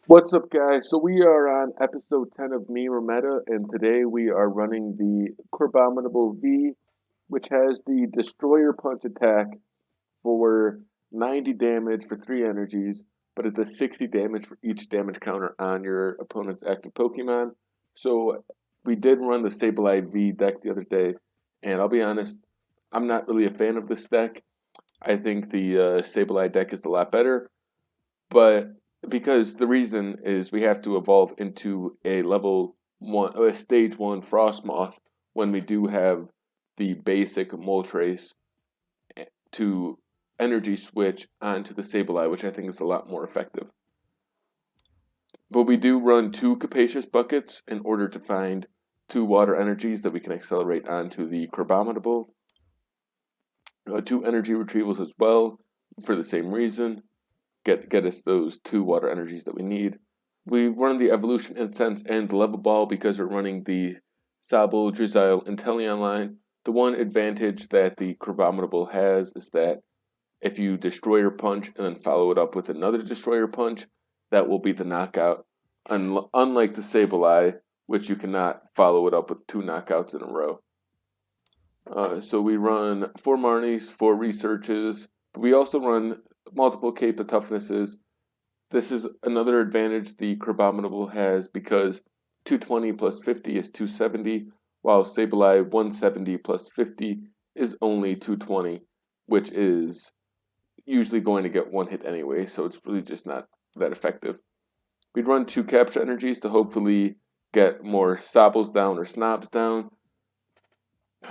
What's up, guys? So we are on episode 10 of Me Meta, and today we are running the Crabominable V, which has the Destroyer Punch attack for 90 damage for 3 energies, but it does 60 damage for each damage counter on your opponent's active Pokemon. So we did run the Sableye V deck the other day, and I'll be honest, I'm not really a fan of this deck. I think the Sableye deck is a lot better, but because the reason is we have to evolve into a level one, a stage one Frosmoth when we do have the basic Moltres to energy switch onto the Sableye, which I think is a lot more effective. But we do run 2 Capacious Buckets in order to find 2 water energies that we can accelerate onto the Crabominable. 2 Energy Retrievals as well for the same reason. Get us those 2 water energies that we need. We run the Evolution Incense and the Level Ball because we're running the Sobble, Drizzile, Inteleon line. The one advantage that the Crabominable has is that if you Destroyer Punch and then follow it up with another Destroyer Punch, that will be the knockout. Unlike the Sableye, which you cannot follow it up with 2 knockouts in a row. So we run 4 Marnies, 4 Researches, but we also run multiple Cape of Toughnesses. This is another advantage the Crabominable has because 220 plus 50 is 270, while Sableye 170 plus 50 is only 220, which is usually going to get 1 hit anyway, so it's really just not that effective. We'd run 2 Capture Energies to hopefully get more Sobbles down or Snobs down.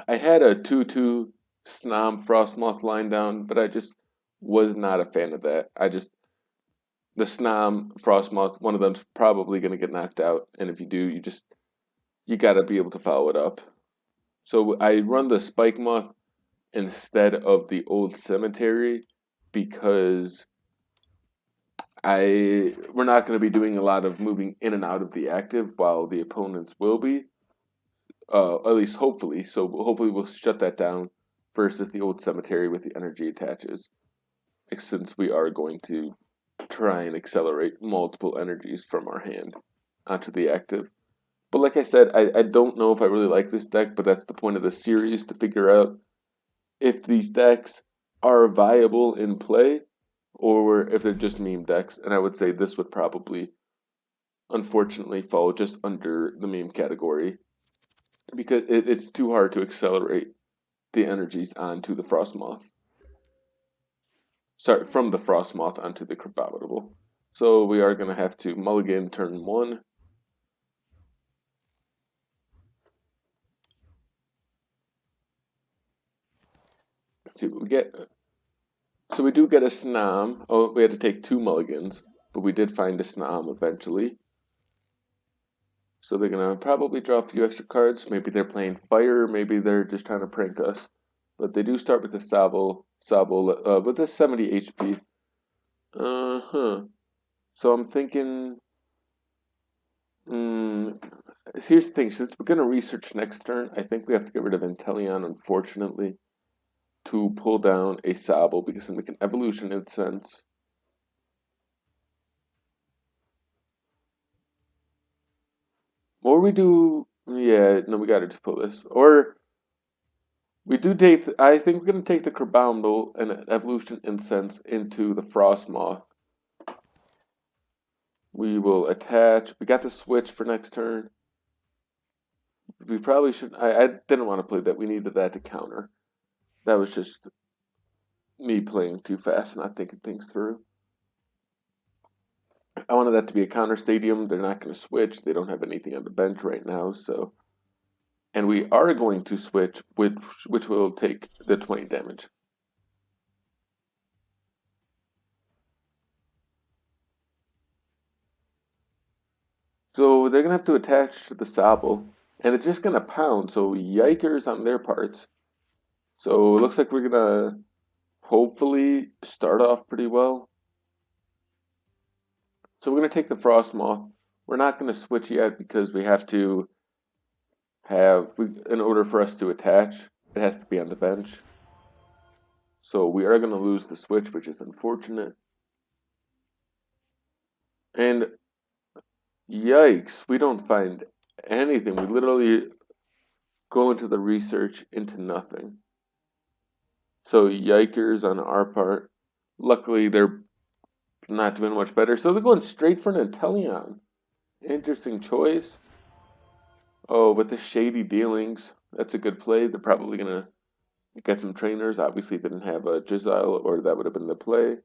I had a 2-2 Snom Frosmoth line down, but I just was not a fan of that. The Snom Frosmoth, one of them's probably going to get knocked out, and if you do, you got to be able to follow it up. So I run the Spikemuth instead of the Old Cemetery because we're not going to be doing a lot of moving in and out of the active while the opponents will be. At least hopefully. So hopefully we'll shut that down versus the Old Cemetery with the energy attaches, since we are going to try and accelerate multiple energies from our hand onto the active. But like I said, I don't know if I really like this deck, but that's the point of the series, to figure out if these decks are viable in play or if they're just meme decks. And I would say this would probably, unfortunately, fall just under the meme category because it's too hard to accelerate the energies onto the Frosmoth. Sorry, from the Frosmoth onto the Crabominable. So we are going to have to mulligan turn 1. Let's see what we get. So we do get a Snom. Oh, we had to take 2 mulligans, but we did find a Snom eventually. So they're going to probably draw a few extra cards. Maybe they're playing Fire, maybe they're just trying to prank us. But they do start with the Sobble with a 70 HP. Uh-huh. So I'm thinking... here's the thing, since we're going to research next turn, I think we have to get rid of Inteleon, unfortunately, to pull down a Sobble, because then we can Evolution Incense. Or we do... Yeah, no, we gotta just pull this. Or we do take... I think we're going to take the Crabominable and Evolution Incense into the Frosmoth. We will attach... We got the switch for next turn. We probably should... I didn't want to play that. We needed that to counter. That was just me playing too fast and not thinking things through. I wanted that to be a counter stadium. They're not going to switch. They don't have anything on the bench right now, so... And we are going to switch, which will take the 20 damage. So they're going to have to attach to the Sobble, and it's just going to pound, so yikers on their parts. So it looks like we're going to hopefully start off pretty well. So we're going to take the Frosmoth. We're not going to switch yet because we have to in order for us to attach, it has to be on the bench. So we are going to lose the switch, which is unfortunate. And Yikes, we don't find anything. We literally go into the research into nothing. So yikers on our part. Luckily, they're not doing much better. So they're going straight for an Inteleon. Interesting choice. Oh, with the Shady dealings, that's a good play. They're probably going to get some trainers. Obviously, they didn't have a Drizzile, or that would have been the play.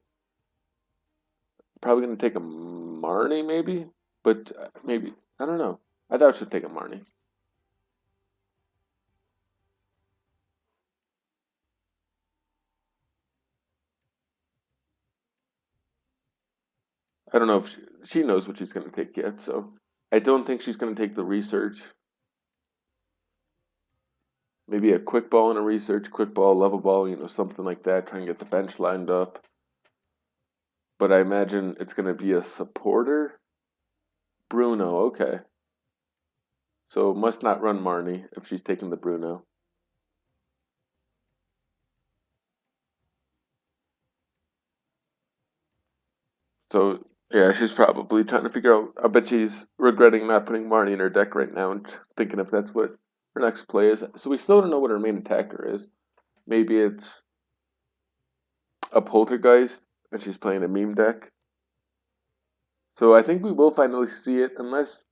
Probably going to take a Marnie, maybe? But maybe. I don't know. I doubt she'll take a Marnie. I don't know if she knows what she's going to take yet, so I don't think she's going to take the research. Maybe a quick ball and a research, quick ball, level ball, something like that. Try and get the bench lined up. But I imagine it's going to be a supporter. Bruno, okay. So must not run Marnie if she's taking the Bruno. So yeah, she's probably trying to figure out. I bet she's regretting not putting Marnie in her deck right now and thinking if that's what her next play is. So we still don't know what her main attacker is. Maybe it's a Poltergeist and she's playing a meme deck. So I think we will finally see it unless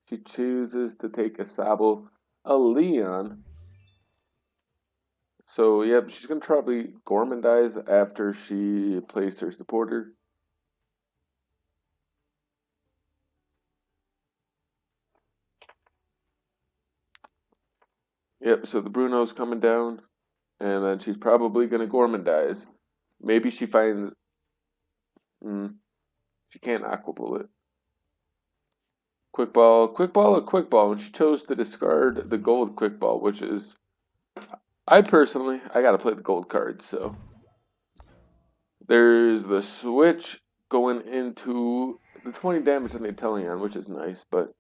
she chooses to take a Sobble, a Leon. So yep, she's gonna probably Gormandize after she plays her supporter. Yep, so the Bruno's coming down, and then she's probably gonna Gormandize. Maybe she finds she can't Aqua Bullet. Quick ball, quick ball, or quick ball, and she chose to discard the gold quick ball, which is I personally I gotta play the gold card, so there's the switch going into the 20 damage on the Inteleon, which is nice, but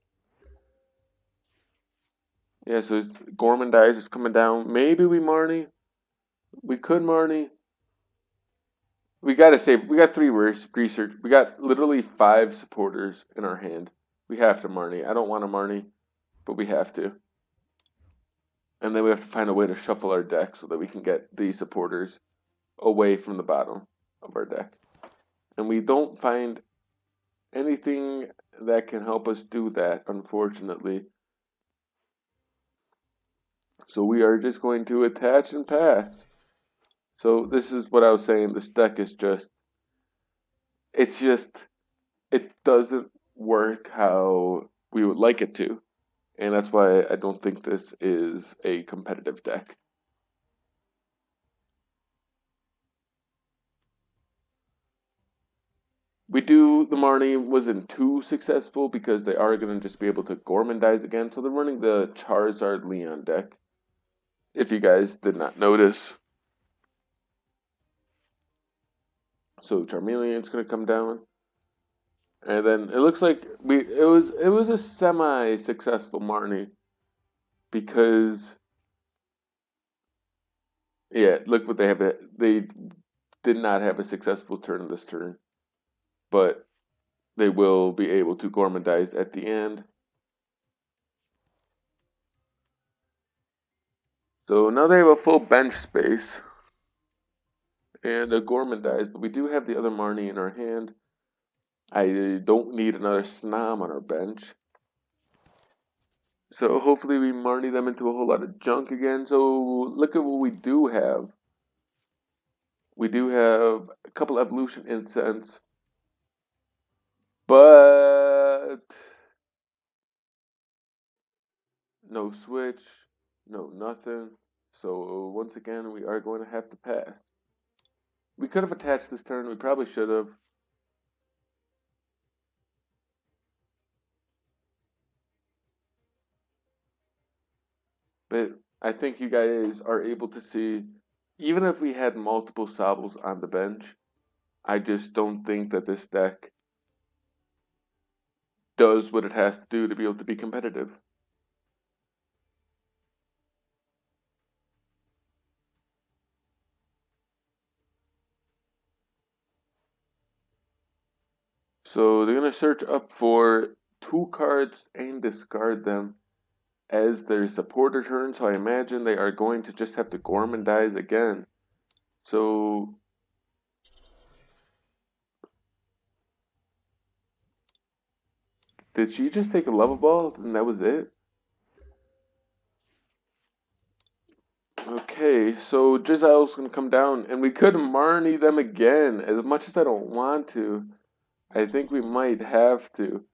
yeah, so it's Gormandize is coming down. Maybe we Marnie. We could Marnie. We gotta save. We got three research. We got literally five supporters in our hand. We have to Marnie. I don't want to Marnie, but we have to. And then we have to find a way to shuffle our deck so that we can get these supporters away from the bottom of our deck. And we don't find anything that can help us do that, unfortunately. So we are just going to attach and pass. So this is what I was saying. This deck is just, it's just, it doesn't work how we would like it to. And that's why I don't think this is a competitive deck. The Marnie wasn't too successful because they are going to just be able to Gormandize again. So they're running the Charizard Leon deck. If you guys did not notice. So Charmeleon's going to come down. And then it looks like it was a semi-successful Marnie because yeah, look what they have. They did not have a successful turn this turn, but they will be able to Gormandize at the end. So now they have a full bench space and a Gormandize, but we do have the other Marnie in our hand. I don't need another Snom on our bench. So hopefully we Marnie them into a whole lot of junk again. So look at what we do have. We do have a couple Evolution Incense, but no switch, no nothing. So once again, we are going to have to pass. We could have attached this turn. We probably should have. But I think you guys are able to see, even if we had multiple Sobbles on the bench, I just don't think that this deck does what it has to do to be able to be competitive. So they're going to search up for 2 cards and discard them as their supporter turn, so I imagine they are going to just have to Gormandize again. So did she just take a level ball and that was it? Okay, so Drizzile's gonna come down and we could Marnie them again. As much as I don't want to, I think we might have to.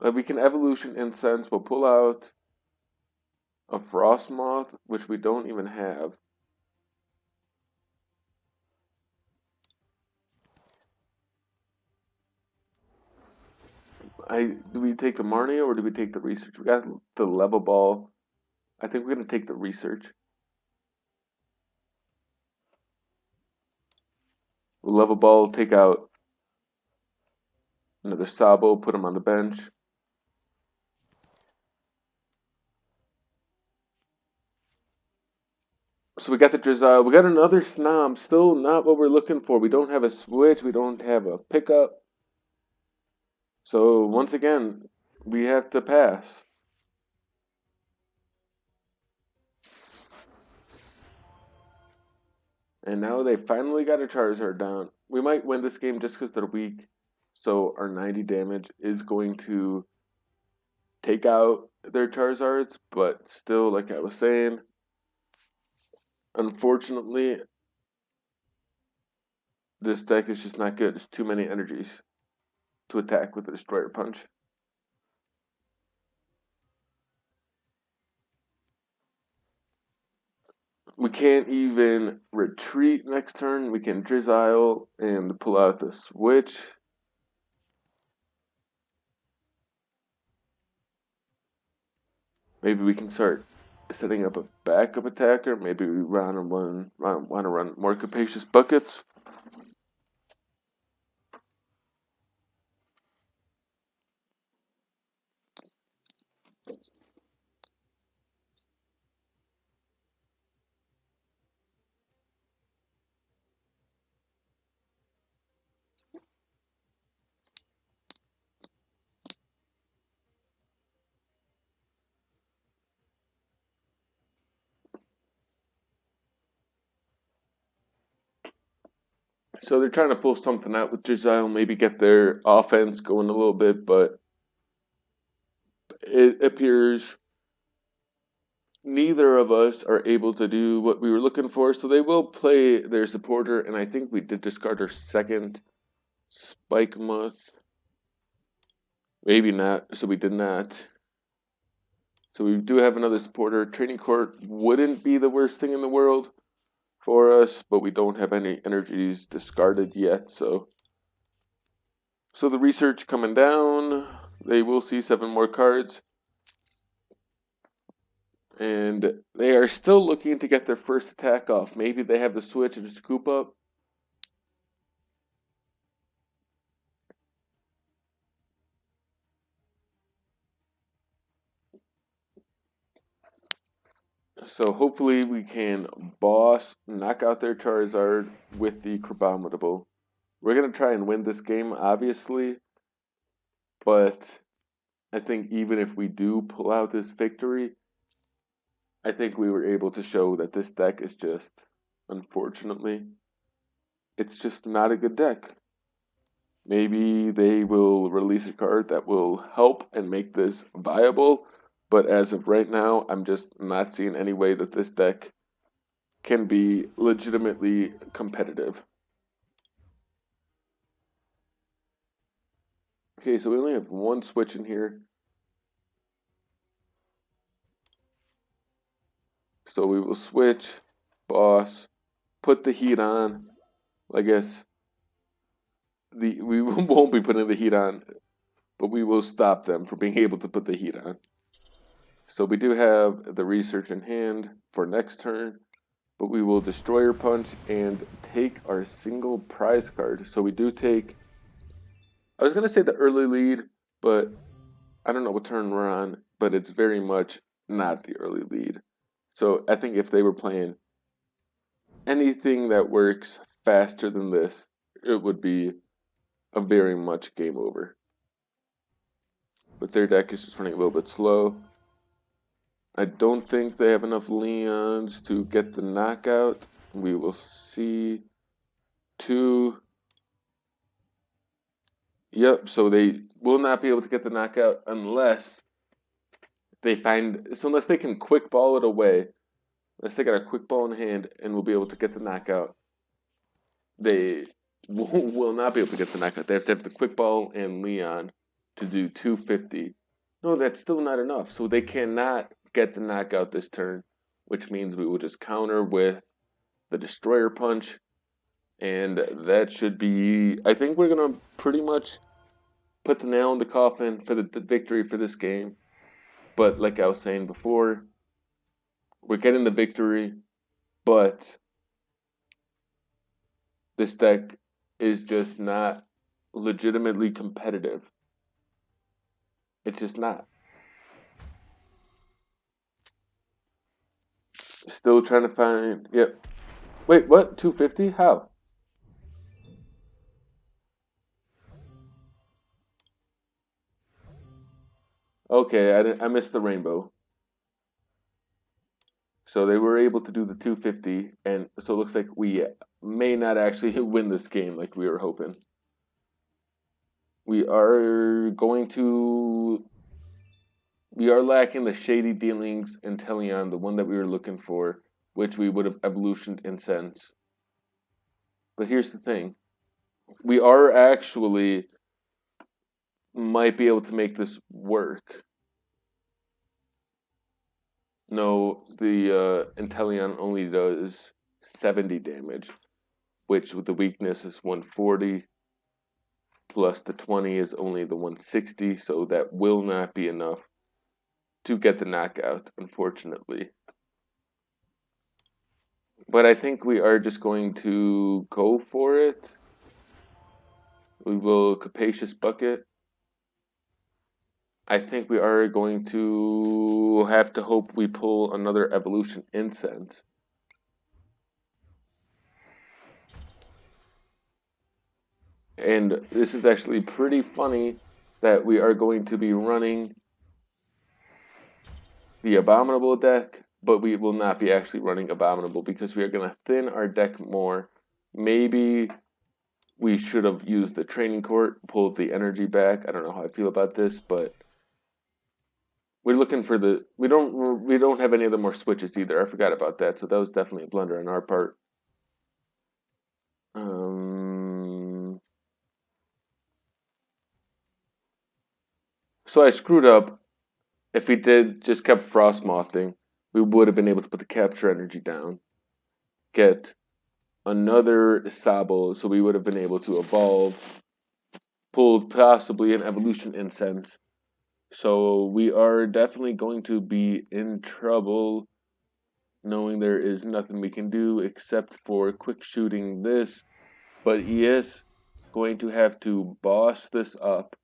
Like we can Evolution Incense, we'll pull out a Frosmoth, which we don't even have. Do we take the Marnie or do we take the research? We got the level ball. I think we're gonna take the research. We'll level ball, take out another Sobble, put him on the bench. So we got the Drizzile. We got another Snom. Still not what we're looking for. We don't have a switch. We don't have a pickup. So once again, we have to pass. And now they finally got a Charizard down. We might win this game just because they're weak. So our 90 damage is going to take out their Charizards. But still, like I was saying, unfortunately, this deck is just not good. There's too many energies to attack with a Destroyer Punch. We can't even retreat next turn. We can Drizzile and pull out the switch. Maybe we can start setting up a backup attacker. Maybe we want to run more Capacious Buckets. So they're trying to pull something out with Drizzile, maybe get their offense going a little bit, but it appears neither of us are able to do what we were looking for. So they will play their supporter, and I think we did discard our second Spikemuth. Maybe not, so we did not. So we do have another supporter. Training court wouldn't be the worst thing in the world for us, but we don't have any energies discarded yet. So the research coming down. They will see 7 more cards. And they are still looking to get their first attack off. Maybe they have the switch and scoop up. So hopefully we can boss, knock out their Charizard with the Crabominable. We're going to try and win this game, obviously. But I think even if we do pull out this victory, I think we were able to show that this deck is just, unfortunately, it's just not a good deck. Maybe they will release a card that will help and make this viable, but as of right now, I'm just not seeing any way that this deck can be legitimately competitive. Okay, so we only have one switch in here. So we will switch, boss, put the heat on. I guess we won't be putting the heat on, but we will stop them from being able to put the heat on. So we do have the research in hand for next turn, but we will Destroyer Punch and take our single prize card. So we do take, I was going to say the early lead, but I don't know what turn we're on, but it's very much not the early lead. So I think if they were playing anything that works faster than this, it would be a very much game over. but their deck is just running a little bit slow. I don't think they have enough Leons to get the knockout. We will see. 2. Yep, so they will not be able to get the knockout unless they find, so unless they can quick ball it away, unless they got a quick ball in hand and will be able to get the knockout, they will not be able to get the knockout. They have to have the quick ball and Leon to do 250. No, that's still not enough. So they cannot get the knockout this turn, which means we will just counter with the Destroyer Punch. And that should be, I think we're going to pretty much put the nail in the coffin for the victory for this game. But like I was saying before, we're getting the victory, but this deck is just not legitimately competitive. It's just not. Still trying to find, yep. Wait, what? 250? How? Okay, I missed the rainbow. So they were able to do the 250, and so it looks like we may not actually win this game like we were hoping. We are lacking the Shady dealings Inteleon, the one that we were looking for, which we would have Evolution Incense. But here's the thing. We are actually might be able to make this work. No, the Inteleon only does 70 damage, which with the weakness is 140, plus the 20 is only the 160, so that will not be enough to get the knockout, unfortunately. But I think we are just going to go for it. We will Capacious Bucket. I think we are going to have to hope we pull another Evolution Incense. And this is actually pretty funny that we are going to be running the Abominable deck, but we will not be actually running Abominable because we are going to thin our deck more. Maybe we should have used the Training Court, pulled the energy back. I don't know how I feel about this, but we're looking for the, we don't have any other more switches either. I forgot about that, so that was definitely a blunder on our part. So I screwed up. If we did just kept Frosmothing, we would have been able to put the capture energy down, get another Sobble, so we would have been able to evolve, pull possibly an Evolution Incense. So we are definitely going to be in trouble, knowing there is nothing we can do except for quick shooting this. But he is going to have to boss this up.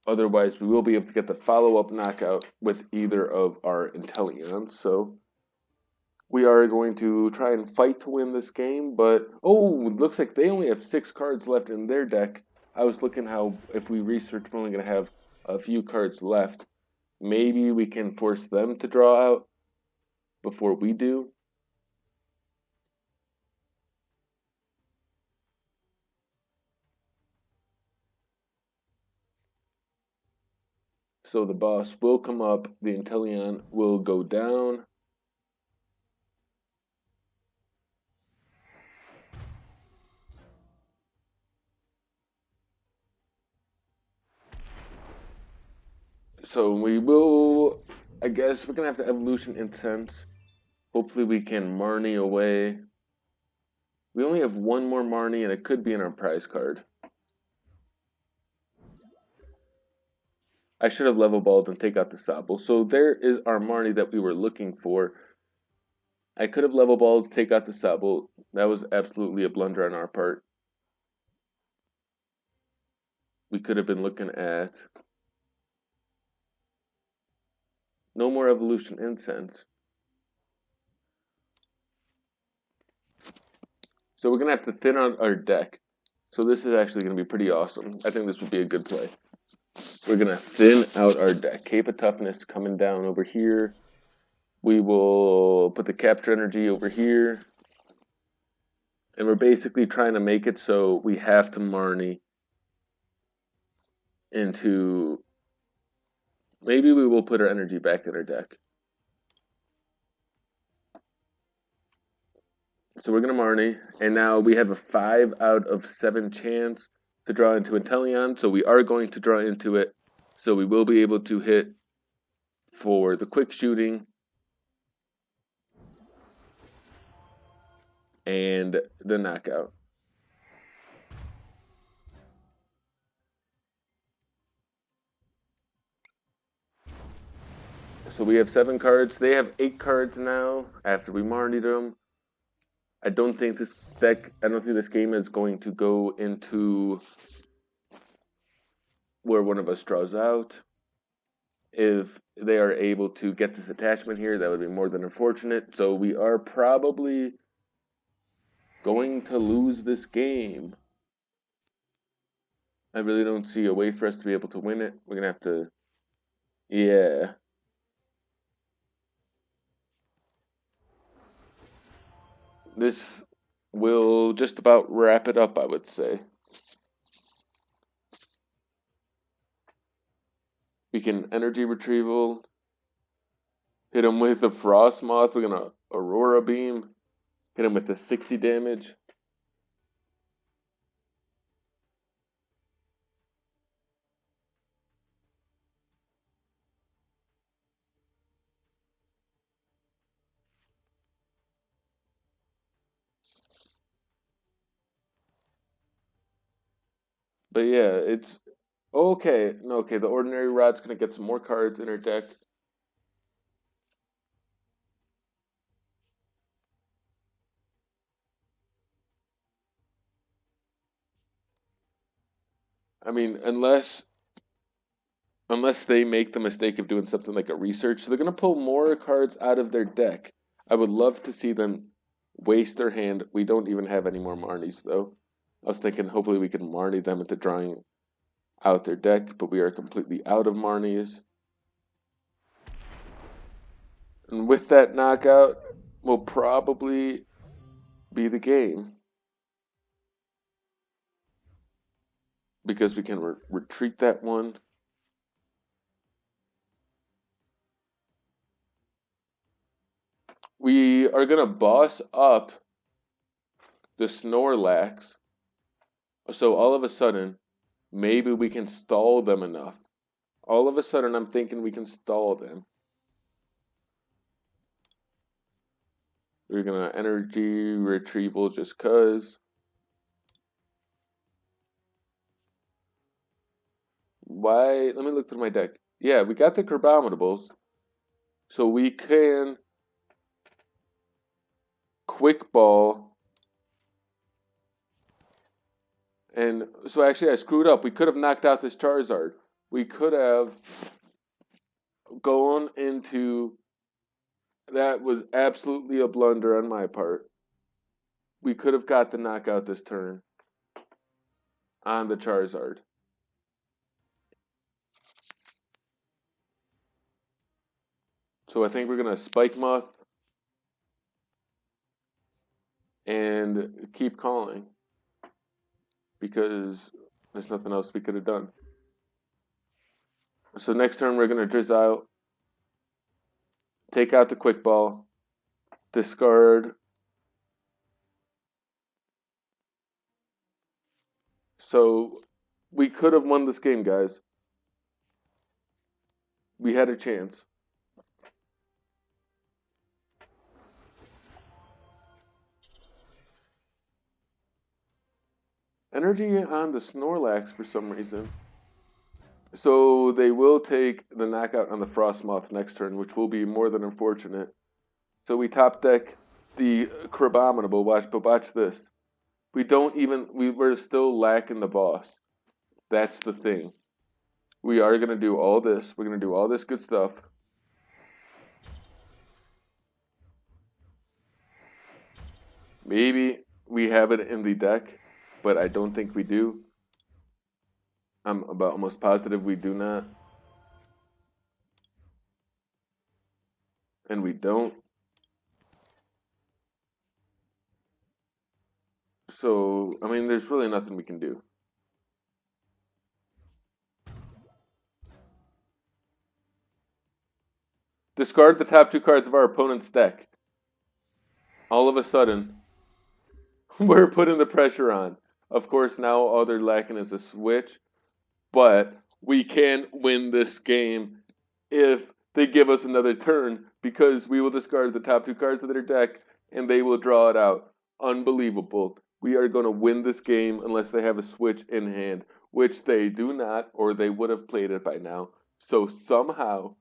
Otherwise, we will be able to get the follow-up knockout with either of our Inteleons. So we are going to try and fight to win this game. But, oh, it looks like they only have 6 cards left in their deck. I was looking how, if we research, we're only going to have a few cards left. Maybe we can force them to draw out before we do. So the boss will come up, the Inteleon will go down. So we will, I guess we're going to have to Evolution Incense. Hopefully we can Marnie away. We only have one more Marnie and it could be in our prize card. I should have level balled and take out the Sobble. So there is our Marnie that we were looking for. I could have level balled, take out the Sobble. That was absolutely a blunder on our part. We could have been looking at no more Evolution Incense. So we're going to have to thin out our deck. So this is actually going to be pretty awesome. I think this would be a good play. we're going to thin out our deck. Cape of Toughness coming down over here. We will put the capture energy over here. And we're basically trying to make it so we have to Marnie into... Maybe we will put our energy back in our deck. So we're going to Marnie. And now we have a 5 out of 7 chance to draw into Inteleon. So we are going to draw into it. So we will be able to hit for the quick shooting and the knockout. So we have 7 cards. They have 8 cards now after we Marnied them. I don't think this game is going to go into where one of us draws out. If they are able to get this attachment here, that would be more than unfortunate. So we are probably going to lose this game. I really don't see a way for us to be able to win it. We're going to have to... Yeah. This will just about wrap it up, I would say. We can Energy Retrieval. Hit him with the Frosmoth. We're going to Aurora Beam. Hit him with the 60 damage. But yeah, it's okay. No, okay, the Ordinary Rod's going to get some more cards in her deck. I mean, unless they make the mistake of doing something like a research, so they're going to pull more cards out of their deck. I would love to see them waste their hand. We don't even have any more Marnies, though. I was thinking hopefully we can Marnie them into drawing out their deck, but we are completely out of Marnies. And with that knockout, will probably be the game. Because we can retreat that one. We are going to boss up the Snorlax. So all of a sudden, maybe we can stall them enough. All of a sudden, I'm thinking we can stall them. We're going to Energy Retrieval just because. Why? Let me look through my deck. Yeah, we got the Crabominables. So we can Quick Ball. And so actually I screwed up. We could have knocked out this Charizard. We could have gone into... That was absolutely a blunder on my part. We could have got the knockout this turn on the Charizard. So I think we're going to Spikemuth and keep calling because there's nothing else we could have done. So next turn we're going to Drizzile, take out the Quick Ball, discard. So we could have won this game, guys. We had a chance. Energy on the Snorlax for some reason. So they will take the knockout on the Frosmoth next turn, which will be more than unfortunate. So we top deck the Crabominable. But watch this. We're still lacking the boss. That's the thing. We are going to do all this. We're going to do all this good stuff. Maybe we have it in the deck, but I don't think we do. I'm about almost positive we do not. And we don't. So, I mean, there's really nothing we can do. Discard the top 2 cards of our opponent's deck. All of a sudden, we're putting the pressure on. Of course, now all they're lacking is a switch, but we can win this game if they give us another turn because we will discard the top 2 cards of their deck and they will draw it out. Unbelievable. We are going to win this game unless they have a switch in hand, which they do not, or they would have played it by now. So somehow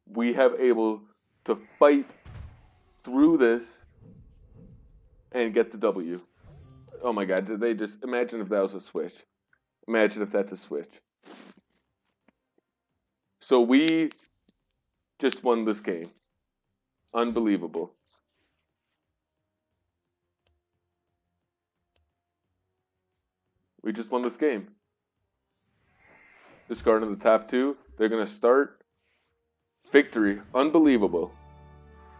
we have able to fight through this and get the W. Oh my god, did they just imagine if that was a switch? Imagine if that's a switch. So we just won this game. Unbelievable. We just won this game. Discarding the top 2. They're going to start. Victory. Unbelievable.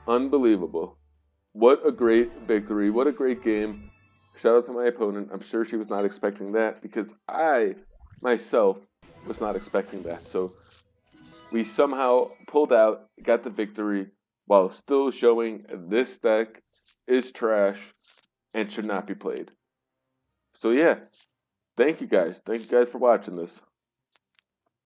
Unbelievable. What a great victory. What a great game. Shout out to my opponent. I'm sure she was not expecting that because I, myself, was not expecting that. So we somehow pulled out, got the victory, while still showing this deck is trash and should not be played. So yeah, thank you guys. Thank you guys for watching this.